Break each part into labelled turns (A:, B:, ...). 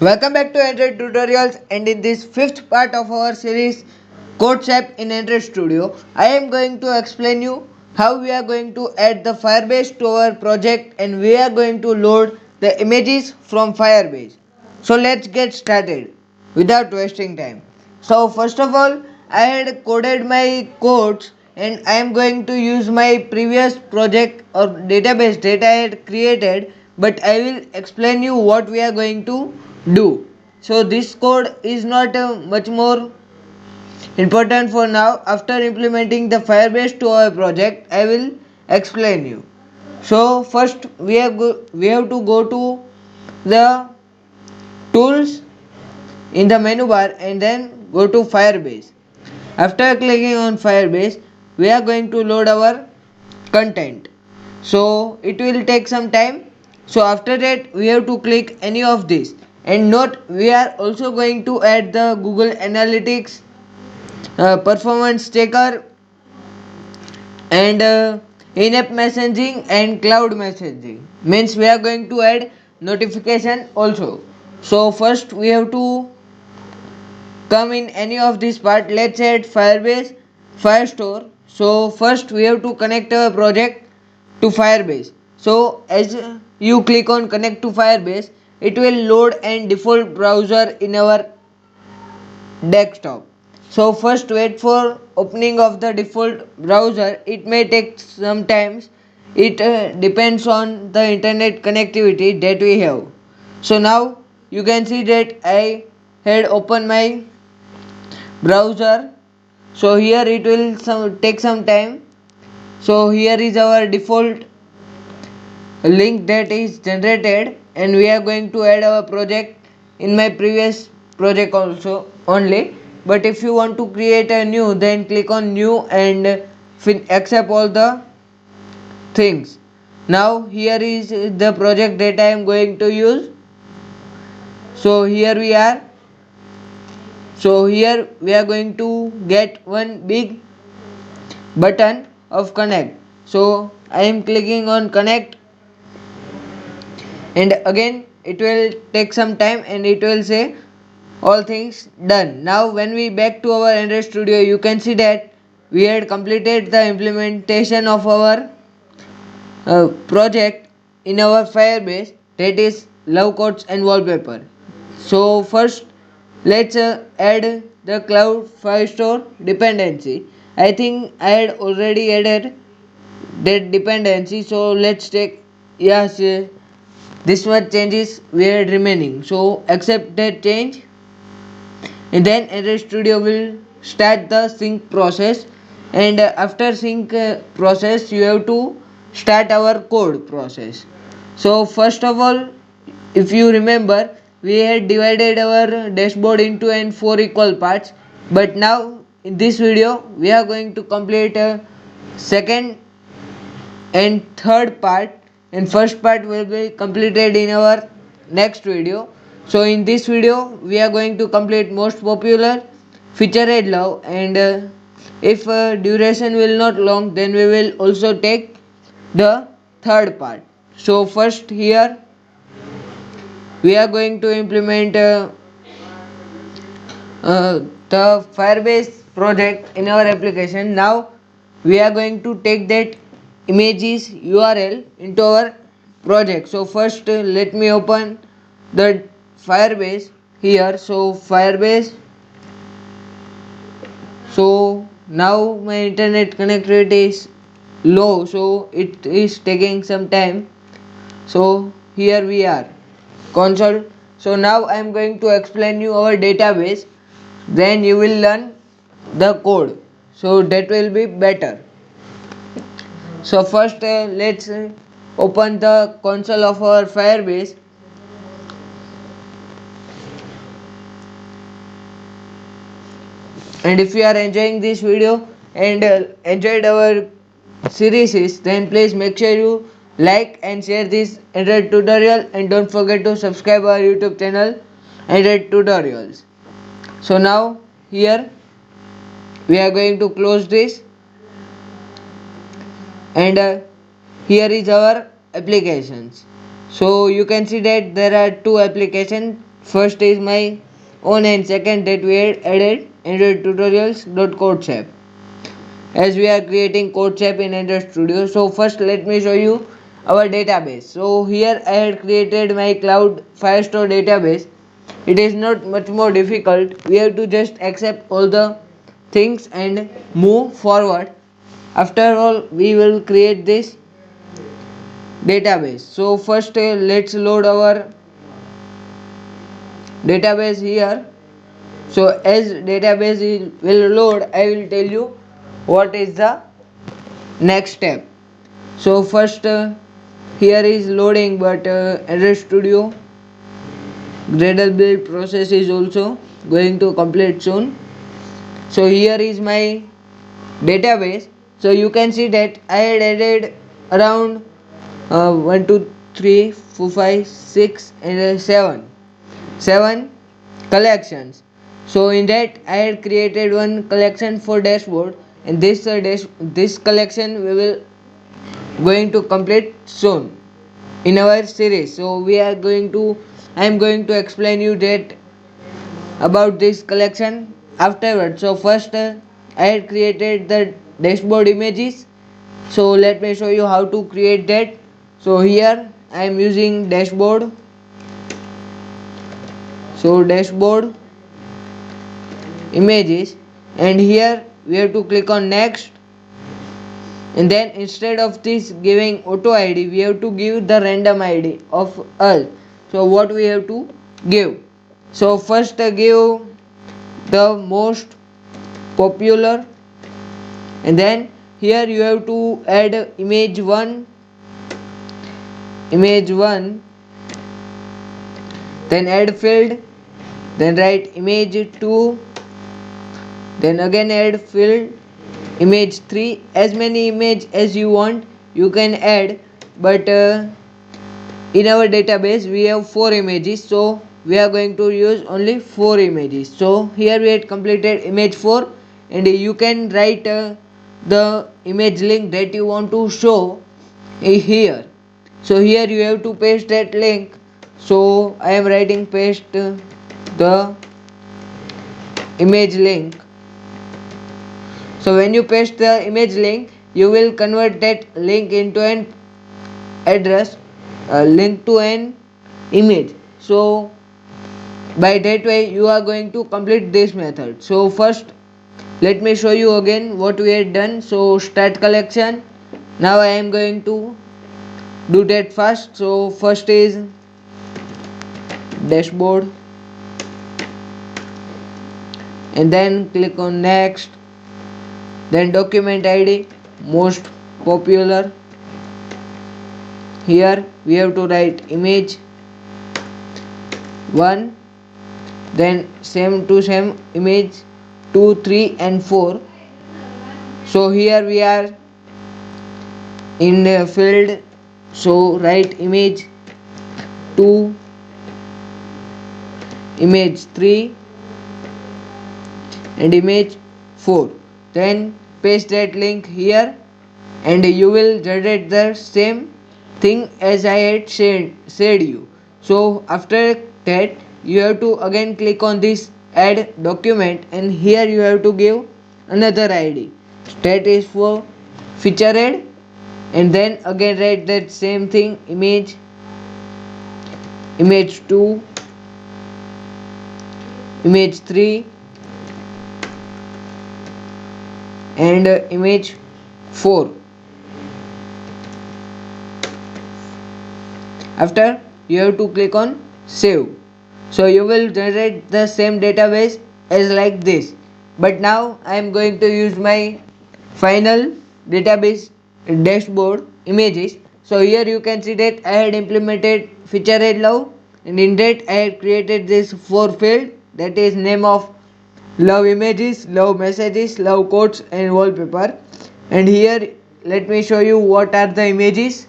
A: Welcome back to Android Tutorials, and in this fifth part of our series CodeShap in Android Studio, I am going to explain you how we are going to add the Firebase to our project and we are going to load the images from Firebase. So let's get started without wasting time. So first of all, I had coded my codes and I am going to use my previous project or database that I had created, but I will explain you what we are going to do. So this code is not much more important for now. After implementing the Firebase to our project, I will explain you. So first we have to go to the tools in the menu bar and then go to Firebase. After clicking on Firebase, we are going to load our content. So it will take some time. So after that we have to click any of these, and note we are also going to add the Google Analytics performance checker and in-app messaging and cloud messaging, means we are going to add notification also. So first we have to come in any of this part. Let's add Firebase Firestore. So first we have to connect our project to Firebase. So as you click on connect to Firebase, it will load and default browser in our desktop. So first wait for opening of the default browser. It may take some time. It depends on the internet connectivity that we have. So now you can see that I had opened my browser. So here it will take some time. So here is our default link that is generated, and we are going to add our project in my previous project also only. But if you want to create a new, then click on new and accept all the things. Now here is the project that I am going to use. So here we are. So here we are going to get one big button of connect. So I am clicking on connect, and again it will take some time and it will say all things done. Now when we back to our Android Studio, you can see that we had completed the implementation of our project in our Firebase, that is love codes and wallpaper. So first let's add the cloud Firestore dependency. I think I had already added that dependency, so let's take, yes, this much changes were remaining. So accept that change, and then Android Studio will start the sync process. And after sync process, you have to start our code process. So first of all, if you remember, we had divided our dashboard into and 4 equal parts, but now in this video we are going to complete a second and third part, and first part will be completed in our next video. So in this video we are going to complete most popular feature at love, and if duration will not long, then we will also take the third part. So first here we are going to implement the Firebase project in our application. Now we are going to take that images URL into our project. So first let me open the Firebase here. So Firebase. So now my internet connectivity is low, so it is taking some time. So here we are, console. So now I am going to explain you our database, then you will learn the code, so that will be better. So first let's open the console of our Firebase. And if you are enjoying this video and enjoyed our series, then please make sure you like and share this Android tutorial, and don't forget to subscribe our YouTube channel Android Tutorials. So now here we are going to close this, and here is our applications. So you can see that there are two applications, first is my own and second that we had added Android tutorials.codesap. As we are creating CodeShap in Android Studio. So first let me show you our database. So here I had created my Cloud Firestore database. It is not much more difficult. We have to just accept all the things and move forward. After all, we will create this database. So first let's load our database here. So as database will load, I will tell you what is the next step. So first here is loading, but Android Studio Gradle build process is also going to complete soon. So here is my database. So you can see that I had added around 1 2 3 4 5 6 and 7 collections. So in that I had created one collection for dashboard, and this collection we will going to complete soon in our series. So I am going to explain you that about this collection afterwards. So first I had created the dashboard images. So let me show you how to create that. So here I am using dashboard. So dashboard images, and here we have to click on next, and then instead of this giving auto id we have to give the random id of us. So what we have to give? So first give the most popular, and then here you have to add image 1, then add field, then write image 2, then again add field image 3. As many image as you want you can add, but in our database we have 4 images, so we are going to use only 4 images. So here we had completed image 4, and you can write the image link that you want to show here. So here you have to paste that link. So I am writing paste the image link. So when you paste the image link, you will convert that link into an address, link to an image. So by that way you are going to complete this method. So first let me show you again what we had done. So start collection. Now I am going to do that first. So first is dashboard, and then click on next, then document id most popular. Here we have to write image 1, then same image 2 3 and 4. So here we are in the field, so write image 2, image 3 and image 4. Then paste that link here, and you will generate the same thing as I had said you. So after that you have to again click on this add document, and here you have to give another id that is for featured, and then again write that same thing image 2, image 3 and image 4. After you have to click on save. So you will generate the same database as like this, but now I am going to use my final database dashboard images. So here you can see that I had implemented featured love, and in that I had created this 4 field, that is name of love images, love messages, love quotes and wallpaper. And here let me show you what are the images.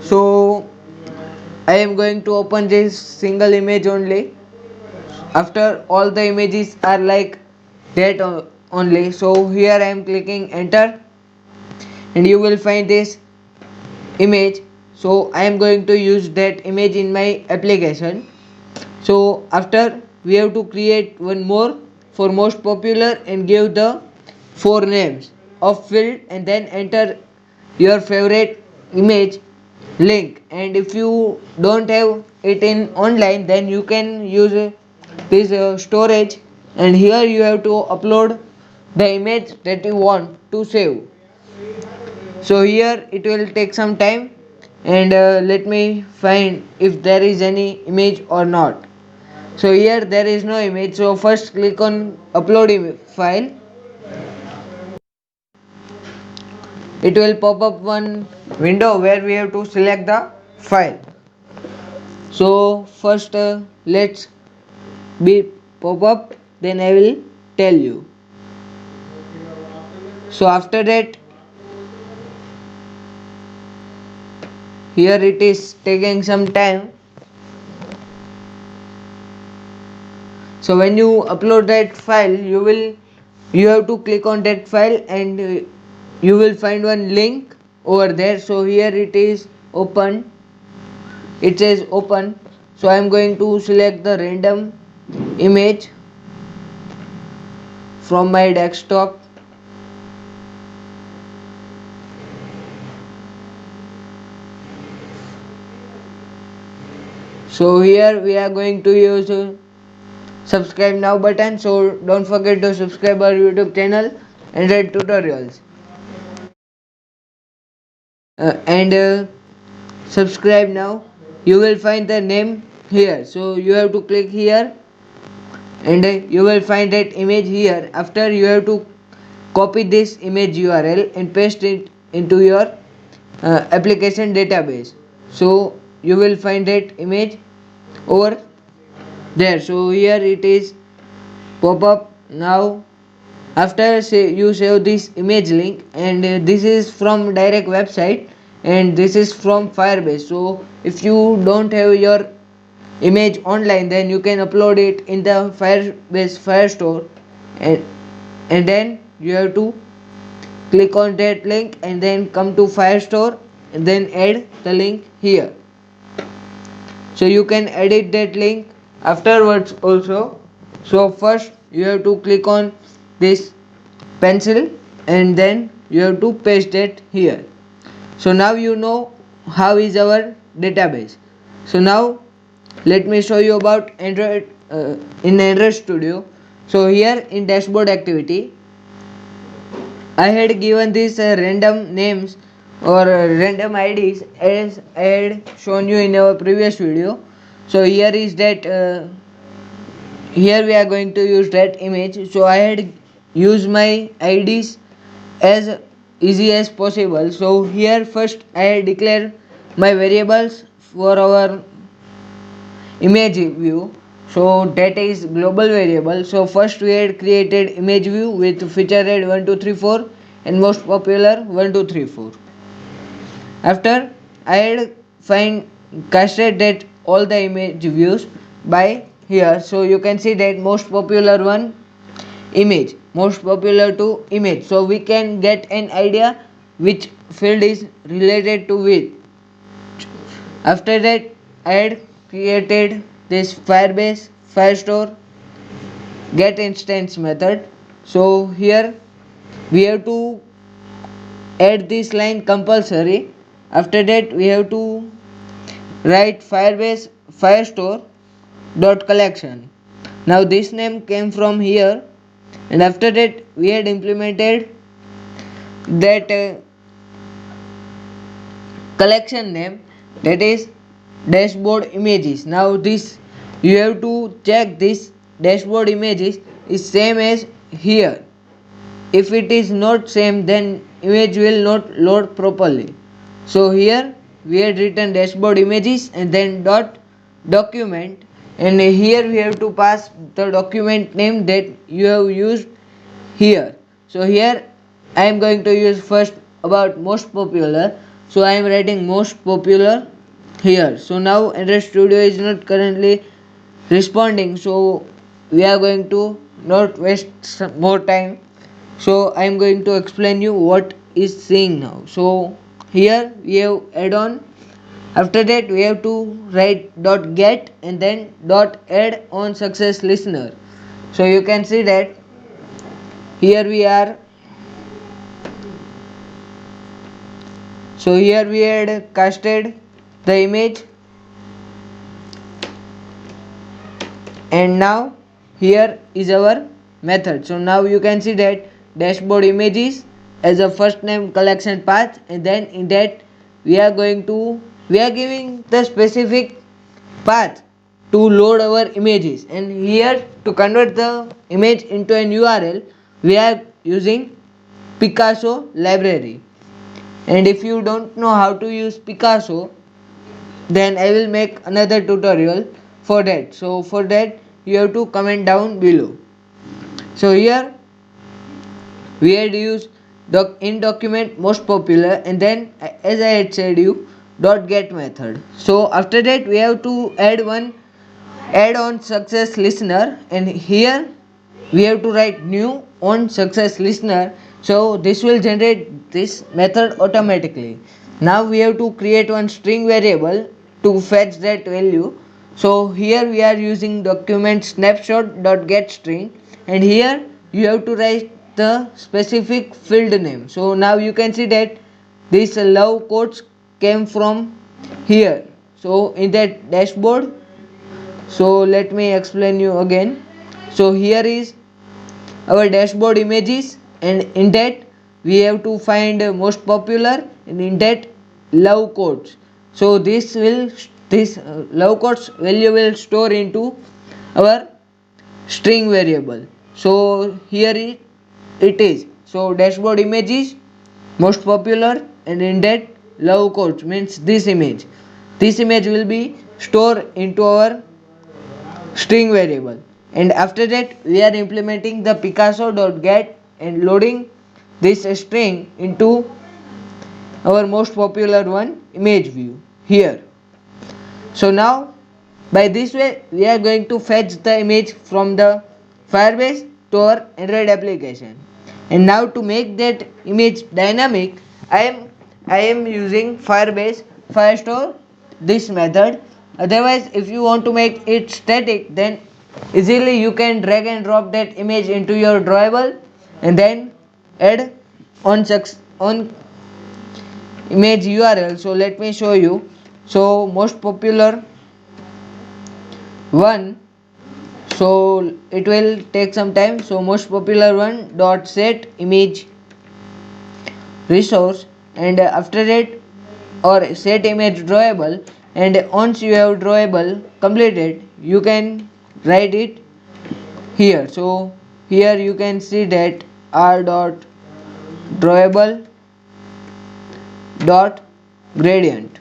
A: So I am going to open this single image only. After all the images are like that only. So here I am clicking enter, and you will find this image. So I am going to use that image in my application. So after we have to create one more for most popular and give the four names of field and then enter your favorite image link. And if you don't have it in online, then you can use this storage, and here you have to upload the image that you want to save. So here it will take some time, and let me find if there is any image or not. So here there is no image, so first click on upload file. It will pop up one window where we have to select the file. So first let's be pop up, then I will tell you. So after that, here it is taking some time. So when you upload that file, you have to click on that file, and you will find one link over there. So here it is open, it says open. So I am going to select the random image from my desktop. So here we are going to use subscribe now button, so don't forget to subscribe our YouTube channel Android Tutorials, and subscribe now. You will find the name here, so you have to click here, and you will find that image here. After, you have to copy this image URL and paste it into your application database. So you will find that image over there. So here it is pop up now. After you save this image link, and this is from direct website and this is from Firebase. So if you don't have your image online, then you can upload it in the Firebase Firestore, and then you have to click on that link and then come to Firestore and then add the link here. So you can edit that link afterwards also. So first you have to click on this pencil and then you have to paste it here. So now you know how is our database. So now let me show you about Android in Android Studio. So here in dashboard activity, I had given these random names or random IDs as I had shown you in our previous video. So here is that here we are going to use that image. So I had used my IDs as easy as possible. So here first I had declared my variables for our image view. So that is global variable. So first we had created image view with feature red 1 2 3 4 and most popular 1 2 3 4. After, I had casted that all the image views by here. So you can see that most popular one image, most popular to image. So we can get an idea which field is related to which. After that, I had created this Firebase Firestore get instance method. So here we have to add this line compulsory. After that, we have to write Firebase Firestore dot collection. Now this name came from here, and after that we had implemented that collection name, that is dashboard images. Now this you have to check this dashboard images is same as here. If it is not same, then image will not load properly. So here we had written dashboard images and then dot document, and here we have to pass the document name that you have used here. So here I am going to use first about most popular. So I am writing most popular here. So now Android Studio is not currently responding, so we are going to not waste some more time. So I am going to explain you what is seeing now. So here we have add-on After that we have to write dot get and then dot add on success listener. So you can see that here we are. So here we had casted the image, and now here is our method. So now you can see that dashboard images as a first name collection path, and then in that we are giving the specific path to load our images, and here to convert the image into an URL we are using Picasso library. And if you don't know how to use Picasso, then I will make another tutorial for that. So for that you have to comment down below. So here we had used in document most popular, and then as I had said you dot get method. So after that we have to add on success listener, and here we have to write new on success listener. So this will generate this method automatically. Now we have to create one string variable to fetch that value. So here we are using document snapshot dot get string, and here you have to write the specific field name. So now you can see that this love quotes came from here. So in that dashboard, so let me explain you again. So here is our dashboard images, and in that we have to find most popular, and in that love quotes. So this love quotes value will store into our string variable. So here it is. So dashboard images most popular, and in that love quotes means this image will be stored into our string variable. And after that we are implementing the Picasso.get and loading this string into our most popular one, image view here. So now by this way we are going to fetch the image from the Firebase to our Android application. And now to make that image dynamic, I am using Firebase Firestore this method. Otherwise, if you want to make it static, then easily you can drag and drop that image into your drawable and then add on image URL. So let me show you. So most popular one, so it will take some time. So most popular one dot set image resource, and after that or set image drawable, and once you have drawable completed you can write it here. So here you can see that r dot drawable dot gradient.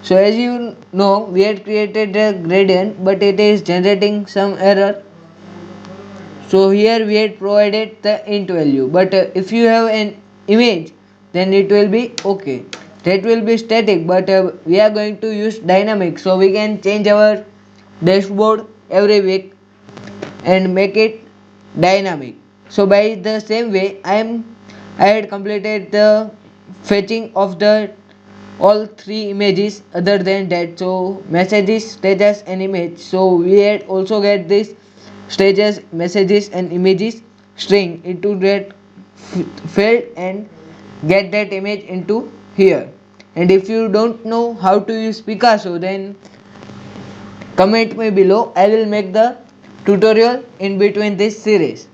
A: So as you know we had created a gradient, but it is generating some error. So here we had provided the int value, but if you have an image then it will be okay. That will be static, but we are going to use dynamic, so we can change our dashboard every week and make it dynamic. So by the same way I had completed the fetching of the all three images other than that. So messages, status and image. So we had also get this status, messages and images string into that field and get that image into here. And if you don't know how to use Picasso, then comment me below. I will make the tutorial in between this series.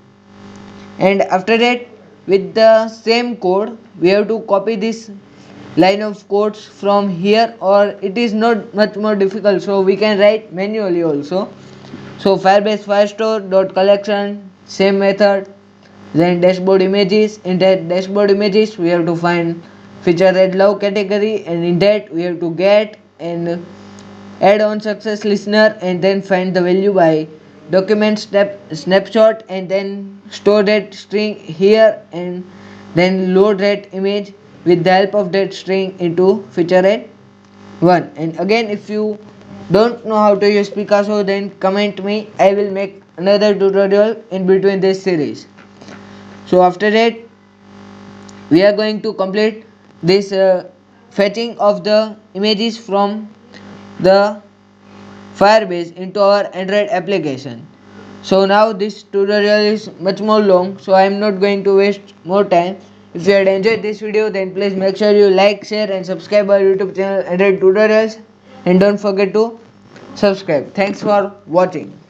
A: And after that with the same code we have to copy this line of codes from here, or it is not much more difficult, so we can write manually also. So Firebase Firestore dot collection, same method. Then dashboard images, in that dashboard images we have to find feature red love category, and in that we have to get and add on success listener, and then find the value by document snapshot, and then store that string here, and then load that image with the help of that string into feature one. And again, if you don't know how to use Picasso, then comment me. I will make another tutorial in between this series. So after that we are going to complete this fetching of the images from the Firebase into our Android application. So now this tutorial is much more long, so I am not going to waste more time. If you had enjoyed this video, then please make sure you like, share and subscribe our YouTube channel Android Tutorials, and don't forget to subscribe. Thanks for watching.